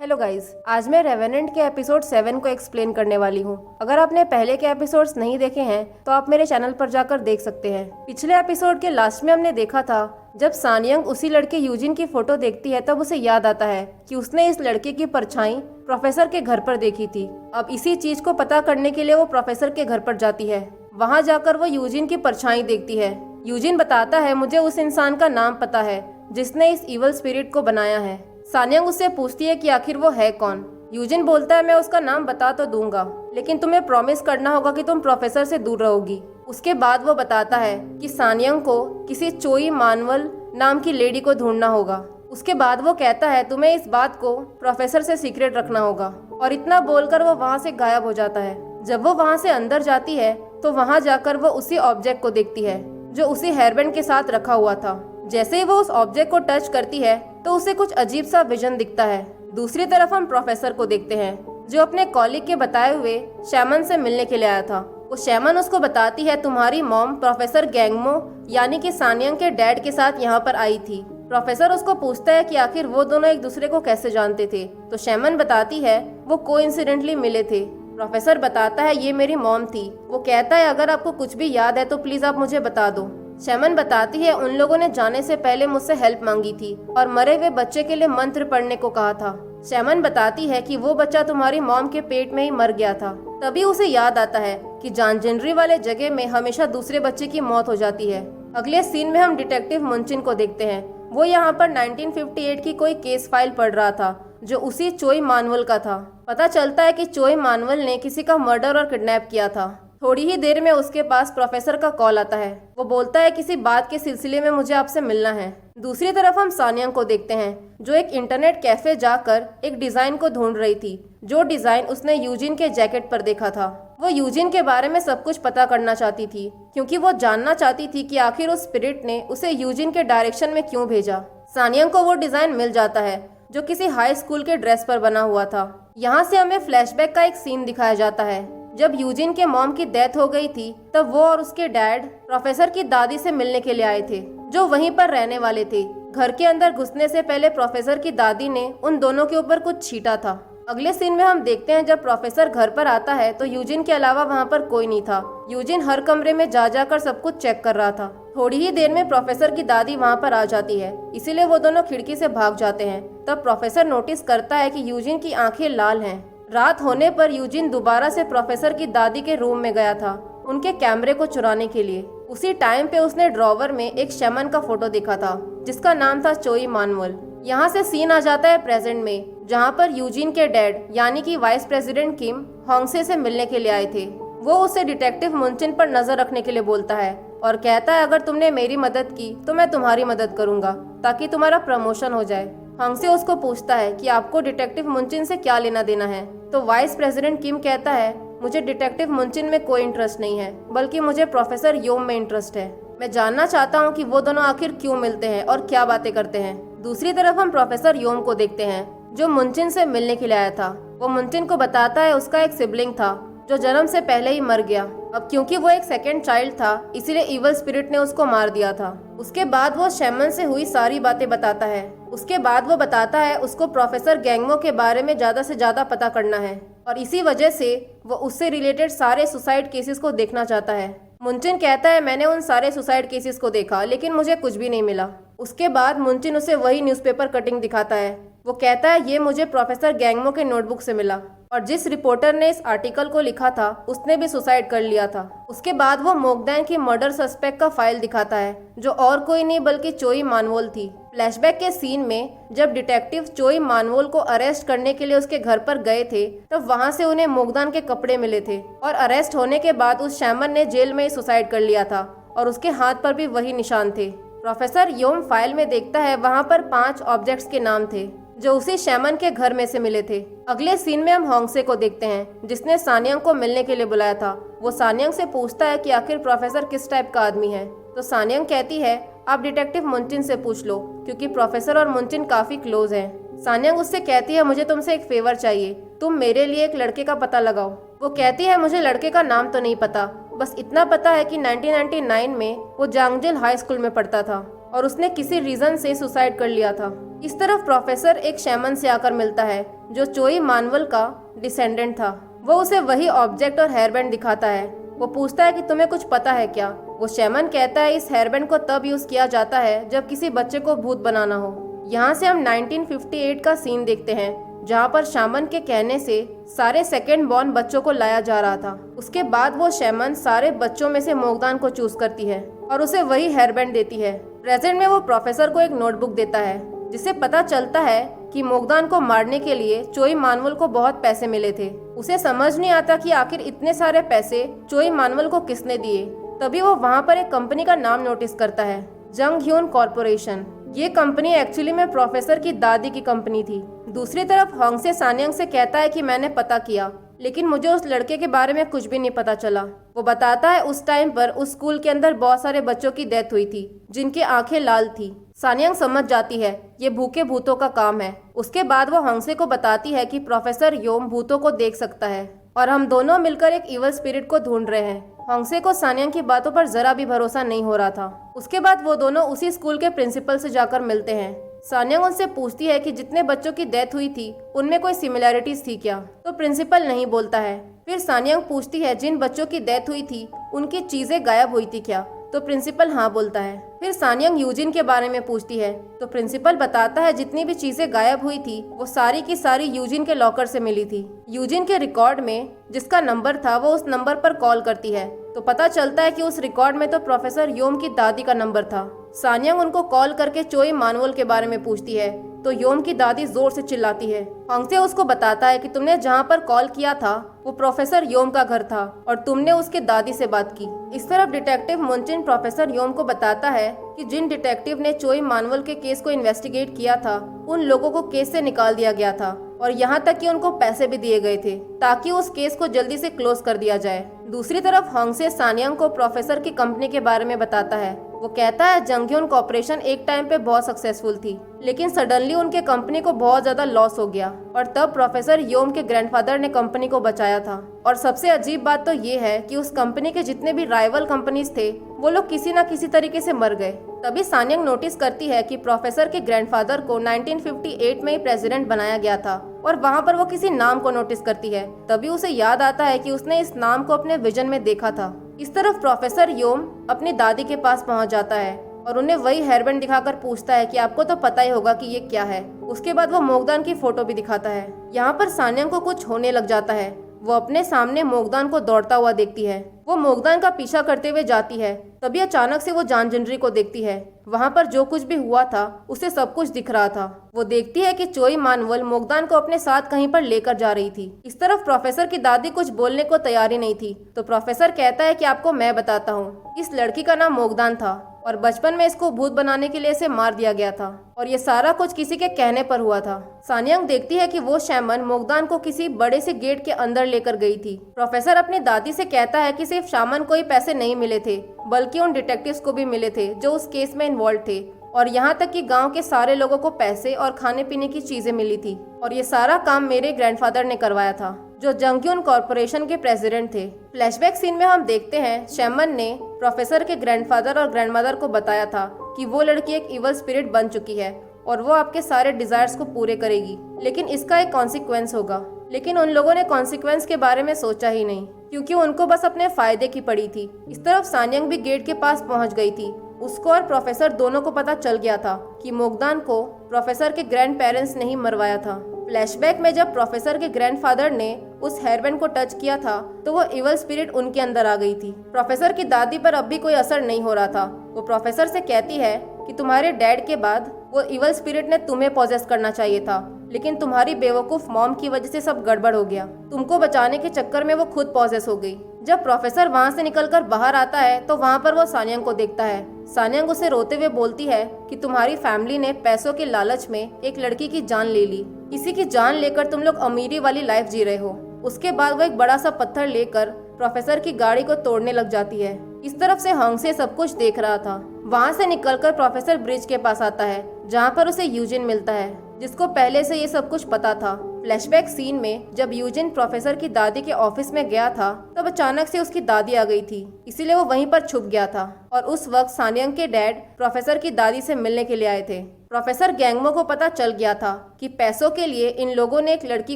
Hello guys, आज मैं revenant के एपिसोड 7 को एक्सप्लेन करने वाली हूँ। अगर आपने पहले के एपिसोड्स नहीं देखे हैं तो आप मेरे चैनल पर जाकर देख सकते हैं। पिछले एपिसोड के लास्ट में हमने देखा था जब सानयंग उसी लड़के यूजिन की फोटो देखती है तब उसे याद आता है कि उसने इस लड़के की परछाई प्रोफेसर के घर पर देखी थी। अब इसी चीज को पता करने के लिए वो प्रोफेसर के घर पर जाती है। वहाँ जाकर वो यूजिन की परछाई देखती है। यूजिन बताता है, मुझे उस इंसान का नाम पता है जिसने इस इवल स्पिरिट को बनाया है। सानयंग उससे पूछती है कि आखिर वो है कौन। यूजिन बोलता है, मैं उसका नाम बता तो दूंगा लेकिन तुम्हें प्रॉमिस करना होगा कि तुम प्रोफेसर से दूर रहोगी। उसके बाद वो बताता है कि सानयंग को किसी चोई मानवल नाम की लेडी को ढूंढना होगा। उसके बाद वो कहता है, तुम्हें इस बात को प्रोफेसर से सीक्रेट रखना होगा। और इतना बोलकर वो वहाँ से गायब हो जाता है। जब वो वहाँ से अंदर जाती है तो वहाँ जाकर वो उसी ऑब्जेक्ट को देखती है जो उसी हेयरबैंड के साथ रखा हुआ था। जैसे ही वो उस ऑब्जेक्ट को टच करती है तो उसे कुछ अजीब सा विजन दिखता है। दूसरी तरफ हम प्रोफेसर को देखते हैं जो अपने कॉलीग के बताए हुए शैमन से मिलने के लिए आया था। वो शैमन उसको बताती है, तुम्हारी मॉम प्रोफेसर गैंगमो यानी कि सानयंग के डैड के साथ यहाँ पर आई थी। प्रोफेसर उसको पूछता है कि आखिर वो दोनों एक दूसरे को कैसे जानते थे। तो शैमन बताती है वो कोइंसिडेंटली मिले थे। प्रोफेसर बताता है, ये मेरी मॉम थी। वो कहता है, अगर आपको कुछ भी याद है तो प्लीज आप मुझे बता दो। शैमन बताती है, उन लोगों ने जाने से पहले मुझसे हेल्प मांगी थी और मरे हुए बच्चे के लिए मंत्र पढ़ने को कहा था। शैमन बताती है कि वो बच्चा तुम्हारी मॉम के पेट में ही मर गया था। तभी उसे याद आता है कि जानजिनरी वाले जगह में हमेशा दूसरे बच्चे की मौत हो जाती है। अगले सीन में हम डिटेक्टिव मुनचिन को देखते हैं। वो यहाँ पर 1958 की कोई केस फाइल पढ़ रहा था जो उसी चोई मानवल का था। पता चलता है कि चोई मानवल ने किसी का मर्डर और किडनैप किया था। थोड़ी ही देर में उसके पास प्रोफेसर का कॉल आता है। वो बोलता है, किसी बात के सिलसिले में मुझे आपसे मिलना है। दूसरी तरफ हम सानयंग को देखते हैं जो एक इंटरनेट कैफे जाकर एक डिजाइन को ढूंढ रही थी जो डिजाइन उसने यूजिन के जैकेट पर देखा था। वो यूजिन के बारे में सब कुछ पता करना चाहती थी क्योंकि वो जानना चाहती थी कि आखिर उस स्पिरिट ने उसे यूजिन के डायरेक्शन में क्यों भेजा। सानयंग को वो डिजाइन मिल जाता है जो किसी हाई स्कूल के ड्रेस पर बना हुआ था। यहाँ से हमें फ्लैशबैक का एक सीन दिखाया जाता है। जब यूजिन के मॉम की डेथ हो गई थी तब वो और उसके डैड प्रोफेसर की दादी से मिलने के लिए आए थे जो वहीं पर रहने वाले थे। घर के अंदर घुसने से पहले प्रोफेसर की दादी ने उन दोनों के ऊपर कुछ छींटा था। अगले सीन में हम देखते हैं जब प्रोफेसर घर पर आता है तो यूजिन के अलावा वहाँ पर कोई नहीं था। यूजिन हर कमरे में जा जाकर सब कुछ चेक कर रहा था। थोड़ी ही देर में प्रोफेसर की दादी वहाँ पर आ जाती है, इसीलिए वो दोनों खिड़की से भाग जाते हैं। तब प्रोफेसर नोटिस करता है कि यूजिन की आंखें लाल हैं। रात होने पर यूजिन दोबारा से प्रोफेसर की दादी के रूम में गया था उनके कैमरे को चुराने के लिए। उसी टाइम पे उसने ड्रॉवर में एक शैमन का फोटो देखा था जिसका नाम था चोई मानवल। यहाँ से सीन आ जाता है प्रेजेंट में जहाँ पर यूजिन के डैड यानी कि वाइस प्रेसिडेंट किम होंगसे से मिलने के लिए आए थे। वो उसे डिटेक्टिव मुनचिन पर नजर रखने के लिए बोलता है और कहता है, अगर तुमने मेरी मदद की तो मैं तुम्हारी मदद करूंगा ताकि तुम्हारा प्रमोशन हो जाए। होंगसे उसको पूछता है कि आपको डिटेक्टिव मुनचिन से क्या लेना देना है। तो वाइस प्रेसिडेंट किम कहता है, मुझे डिटेक्टिव मुनचिन में कोई इंटरेस्ट नहीं है बल्कि मुझे प्रोफेसर योम में इंटरेस्ट है। मैं जानना चाहता हूँ कि वो दोनों आखिर क्यों मिलते हैं और क्या बातें करते हैं। दूसरी तरफ हम प्रोफेसर योम को देखते हैं जो मुनचिन से मिलने के लिए आया था। वो मुनचिन को बताता है उसका एक सिबलिंग था जो जन्म से पहले ही मर गया। अब क्योंकि वो एक सेकंड चाइल्ड था इसीलिए इवल स्पिरिट ने उसको मार दिया था। उसके बाद वो शैमन से हुई सारी बातें बताता है। उसके बाद वो बताता है उसको प्रोफेसर गैंगमो के बारे में ज्यादा से ज्यादा पता करना है और इसी वजह से वो उससे रिलेटेड सारे सुसाइड केसेस को देखना चाहता है। मुनचिन कहता है, मैंने उन सारे सुसाइड केसेस को देखा लेकिन मुझे कुछ भी नहीं मिला। उसके बाद मुनचिन उसे वही न्यूज़पेपर कटिंग दिखाता है। वो कहता है, ये मुझे प्रोफेसर गैंगमो के नोटबुक से मिला और जिस रिपोर्टर ने इस आर्टिकल को लिखा था उसने भी सुसाइड कर लिया था। उसके बाद वो मोगदान की मर्डर सस्पेक्ट का फाइल दिखाता है जो और कोई नहीं बल्कि चोई मानवोल थी। फ्लैशबैक के सीन में जब डिटेक्टिव चोई मानवोल को अरेस्ट करने के लिए उसके घर पर गए थे तब वहां से उन्हें मोगदान के कपड़े मिले थे और अरेस्ट होने के बाद उस शैमन ने जेल में ही सुसाइड कर लिया था और उसके हाथ पर भी वही निशान थे। प्रोफेसर योम फाइल में देखता है वहाँ पर 5 ऑब्जेक्ट्स के नाम थे जो उसी शैमन के घर में से मिले थे। अगले सीन में हम होंगसे को देखते हैं जिसने सानयंग को मिलने के लिए बुलाया था। वो सानयंग से पूछता है कि आखिर प्रोफेसर किस टाइप का आदमी है। तो सानयंग कहती है, आप डिटेक्टिव मुनचिन से पूछ लो क्योंकि प्रोफेसर और मुनचिन काफी क्लोज हैं। सानयंग उससे कहती है, मुझे तुमसे एक फेवर चाहिए, तुम मेरे लिए एक लड़के का पता लगाओ। वो कहती है, मुझे लड़के का नाम तो नहीं पता, बस इतना पता है कि 1999 में वो जांगजिल हाई स्कूल में पढ़ता था और उसने किसी रीजन से सुसाइड कर लिया था। इस तरफ प्रोफेसर एक शैमन से आकर मिलता है जो चोई मानवल का डिसेंडेंट था। वो उसे वही ऑब्जेक्ट और हेयरबैंड दिखाता है। वो पूछता है कि तुम्हें कुछ पता है क्या। वो शैमन कहता है इस हेयरबैंड को तब यूज किया जाता है जब किसी बच्चे को भूत बनाना हो। यहाँ से हम 1958 का सीन देखते हैं जहाँ पर शामन के कहने से सारे सेकेंड बॉर्न बच्चों को लाया जा रहा था। उसके बाद वो शैमन सारे बच्चों में से मोगदान को चूज करती है और उसे वही हेयरबैंड देती है। प्रेजेंट में वो प्रोफेसर को एक नोटबुक देता है जिससे पता चलता है कि मोगदान को मारने के लिए चोई मानवल को बहुत पैसे मिले थे। उसे समझ नहीं आता कि आखिर इतने सारे पैसे चोई मानवल को किसने दिए। तभी वो वहाँ पर एक कंपनी का नाम नोटिस करता है, जंग ह्यून कॉर्पोरेशन। ये कंपनी एक्चुअली में प्रोफेसर की दादी की कंपनी थी। दूसरी तरफ होंगसे सानियांग से कहता है कि मैंने पता किया लेकिन मुझे उस लड़के के बारे में कुछ भी नहीं पता चला। वो बताता है उस टाइम पर उस स्कूल के अंदर बहुत सारे बच्चों की डेथ हुई थी जिनकी आंखें लाल थी। सानियांग समझ जाती है ये भूखे भूतों का काम है। उसके बाद वो होंगसे को बताती है कि प्रोफेसर योम भूतों को देख सकता है और हम दोनों मिलकर एक इवल स्पिरिट को ढूंढ रहे हैं। होंगसे को सानियांग की बातों पर जरा भी भरोसा नहीं हो रहा था। उसके बाद वो दोनों उसी स्कूल के प्रिंसिपल से जाकर मिलते हैं। सानियांग उनसे पूछती है कि जितने बच्चों की डेथ हुई थी उनमें कोई सिमिलैरिटीज थी क्या, तो प्रिंसिपल नहीं बोलता है। फिर सानियांग पूछती है जिन बच्चों की डेथ हुई थी उनकी चीजें गायब हुई थी क्या, तो प्रिंसिपल हाँ बोलता है। फिर सानियांग यूजिन के बारे में पूछती है तो प्रिंसिपल बताता है जितनी भी चीजें गायब हुई थी वो सारी की सारी यूजिन के लॉकर से मिली थी। यूजिन के रिकॉर्ड में जिसका नंबर था वो उस नंबर पर कॉल करती है तो पता चलता है कि उस रिकॉर्ड में तो प्रोफेसर योम की दादी का नंबर था। सानियांग उनको कॉल करके चोई मानवल के बारे में पूछती है तो योम की दादी जोर से चिल्लाती है। होंगसे उसको बताता है कि तुमने जहाँ पर कॉल किया था वो प्रोफेसर योम का घर था और तुमने उसके दादी से बात की। इस तरफ डिटेक्टिव मुनचिन प्रोफेसर योम को बताता है कि जिन डिटेक्टिव ने चोई मानवल के केस को इन्वेस्टिगेट किया था उन लोगों को केस से निकाल दिया गया था और यहाँ तक कि उनको पैसे भी दिए गए थे ताकि उस केस को जल्दी से क्लोज कर दिया जाए। दूसरी तरफ होंगसे सानियांग को प्रोफेसर की कंपनी के बारे में बताता है। वो कहता है जंगह्यून कॉर्पोरेशन एक टाइम पे बहुत सक्सेसफुल थी लेकिन सडनली उनके कंपनी को बहुत ज्यादा लॉस हो गया और तब प्रोफेसर योम के ग्रैंडफादर ने कंपनी को बचाया था। और सबसे अजीब बात तो ये है कि उस कंपनी के जितने भी राइवल कंपनीज थे वो लोग किसी न किसी तरीके से मर गए। तभी सानियांग नोटिस करती है कि प्रोफेसर के ग्रैंडफादर को 1958 में ही प्रेसिडेंट बनाया गया था और वहाँ पर वो किसी नाम को नोटिस करती है। तभी उसे याद आता है कि उसने इस नाम को अपने विजन में देखा था। इस तरफ प्रोफेसर योम अपनी दादी के पास पहुँच जाता है और उन्हें वही हेयरबैंड दिखाकर पूछता है कि आपको तो पता ही होगा कि ये क्या है। उसके बाद वो मोगदान की फोटो भी दिखाता है। यहाँ पर सानियांग को कुछ होने लग जाता है। वो अपने सामने मोगदान को दौड़ता हुआ देखती है। वो मोगदान का पीछा करते हुए जाती है। तभी अचानक से वो जानजिनरी को देखती है। वहाँ पर जो कुछ भी हुआ था उसे सब कुछ दिख रहा था। वो देखती है कि चोई मानवल मोगदान को अपने साथ कहीं पर लेकर जा रही थी। इस तरफ प्रोफेसर की दादी कुछ बोलने को तैयार ही नहीं थी तो प्रोफेसर कहता है कि आपको मैं बताता हूँ। इस लड़की का नाम मोगदान था और बचपन में इसको भूत बनाने के लिए इसे मार दिया गया था और ये सारा कुछ किसी के कहने पर हुआ था। सानियांग देखती है कि वो शैमन मोगदान को किसी बड़े से गेट के अंदर लेकर गई थी। प्रोफेसर अपनी दादी से कहता है कि सिर्फ शामन को ही पैसे नहीं मिले थे बल्कि उन डिटेक्टिव्स को भी मिले थे जो उस केस में इन्वॉल्व थे और यहाँ तक कि गांव के सारे लोगों को पैसे और खाने पीने की चीजें मिली थी और ये सारा काम मेरे ग्रैंडफादर ने करवाया था जो जंगह्यून कॉर्पोरेशन के प्रेसिडेंट थे। फ्लैशबैक सीन में हम देखते हैं शैमन ने प्रोफेसर के ग्रैंडफादर और ग्रैंडमदर को बताया था कि वो लड़की एक इवल स्पिरिट बन चुकी है और वो आपके सारे डिजायर्स को पूरे करेगी लेकिन इसका एक कॉन्सिक्वेंस होगा। लेकिन उन लोगों ने कॉन्सिक्वेंस के बारे में सोचा ही नहीं क्योंकि उनको बस अपने फायदे की पड़ी थी। इस तरफ सानियांग भी गेट के पास पहुंच गई थी। उसको और प्रोफेसर दोनों को पता चल गया था कि मोगदान को प्रोफेसर के ग्रैंड पेरेंट्स ने ही मरवाया था। फ्लैशबैक में जब प्रोफेसर के ग्रैंडफादर ने उस हेयरबैंड को टच किया था तो वो इवल स्पिरिट उनके अंदर आ गई थी। प्रोफेसर की दादी पर अब भी कोई असर नहीं हो रहा था। वो प्रोफेसर से कहती है कि तुम्हारे डैड के बाद वो इवल स्पिरिट ने तुम्हें पॉजेस करना चाहिए था लेकिन तुम्हारी बेवकूफ मॉम की वजह से सब गड़बड़ हो गया। तुमको बचाने के चक्कर में वो खुद पॉजेस हो गई। जब प्रोफेसर वहाँ से निकलकर बाहर आता है तो वहाँ पर वो सानियांग को देखता है। सानियांग उसे रोते हुए बोलती है कि तुम्हारी फैमिली ने पैसों के लालच में एक लड़की की जान ले ली। किसी की जान लेकर तुम लोग अमीरी वाली लाइफ जी रहे हो। उसके बाद वो एक बड़ा सा पत्थर लेकर प्रोफेसर की गाड़ी को तोड़ने लग जाती है। इस तरफ से होंगसे सब कुछ देख रहा था। वहाँ से निकलकर प्रोफेसर ब्रिज के पास आता है जहाँ पर उसे यूजिन मिलता है जिसको पहले से ये सब कुछ पता था। फ्लैशबैक सीन में जब यूजिन प्रोफेसर की दादी के ऑफिस में गया था तब अचानक से उसकी दादी आ गई थी इसीलिए वो वहीं पर छुप गया था और उस वक्त सानियांग के डैड प्रोफेसर की दादी से मिलने के लिए आए थे। प्रोफेसर गैंगमो को पता चल गया था कि पैसों के लिए इन लोगों ने एक लड़की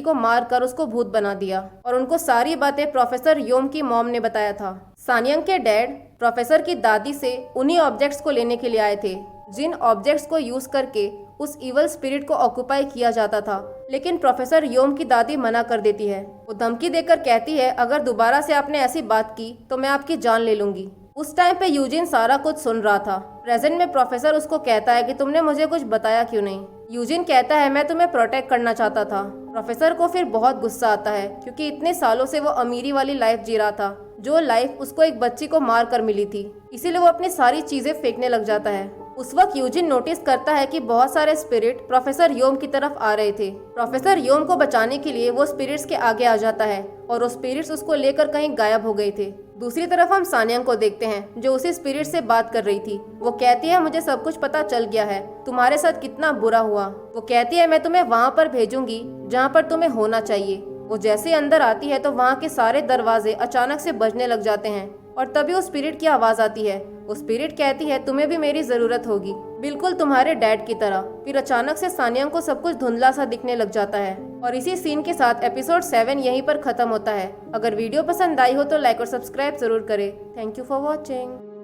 को मार कर उसको भूत बना दिया और उनको सारी बातें प्रोफेसर योम की मॉम ने बताया था। सानियांग के डैड प्रोफेसर की दादी से उन्हीं ऑब्जेक्ट्स को लेने के लिए आए थे जिन ऑब्जेक्ट्स को यूज करके उस इवल स्पिरिट को ऑक्यूपाई किया जाता था, लेकिन प्रोफेसर योम की दादी मना कर देती है। वो धमकी देकर कहती है अगर दोबारा से आपने ऐसी बात की तो मैं आपकी जान ले लूंगी। उस टाइम पे यूजिन सारा कुछ सुन रहा था। प्रेजेंट में प्रोफेसर उसको कहता है कि तुमने मुझे कुछ बताया क्यों नहीं। यूजिन कहता है मैं तुम्हें प्रोटेक्ट करना चाहता था। प्रोफेसर को फिर बहुत गुस्सा आता है क्योंकि इतने सालों से वो अमीरी वाली लाइफ जी रहा था, जो लाइफ उसको एक बच्ची को मार कर मिली थी। इसीलिए वो अपनी सारी चीजें फेंकने लग जाता है। उस वक्त यूजिन नोटिस करता है कि बहुत सारे स्पिरिट प्रोफेसर योम की तरफ आ रहे थे। प्रोफेसर योम को बचाने के लिए वो स्पिरिट्स के आगे आ जाता है और वो स्पिरिट्स उसको लेकर कहीं गायब हो गए थे। दूसरी तरफ हम सानियांग को देखते हैं जो उसी स्पिरिट से बात कर रही थी। वो कहती है मुझे सब कुछ पता चल गया है, तुम्हारे साथ कितना बुरा हुआ। वो कहती है मैं तुम्हें वहाँ पर भेजूंगी जहाँ पर तुम्हें होना चाहिए। वो जैसे अंदर आती है तो वहाँ के सारे दरवाजे अचानक से बजने लग जाते हैं और तभी उस स्पिरिट की आवाज आती है। वो स्पिरिट कहती है तुम्हें भी मेरी जरूरत होगी, बिल्कुल तुम्हारे डैड की तरह। फिर अचानक से सानियांग को सब कुछ धुंधला सा दिखने लग जाता है और इसी सीन के साथ एपिसोड 7 यहीं पर खत्म होता है। अगर वीडियो पसंद आई हो तो लाइक और सब्सक्राइब जरूर करें। Thank you for watching.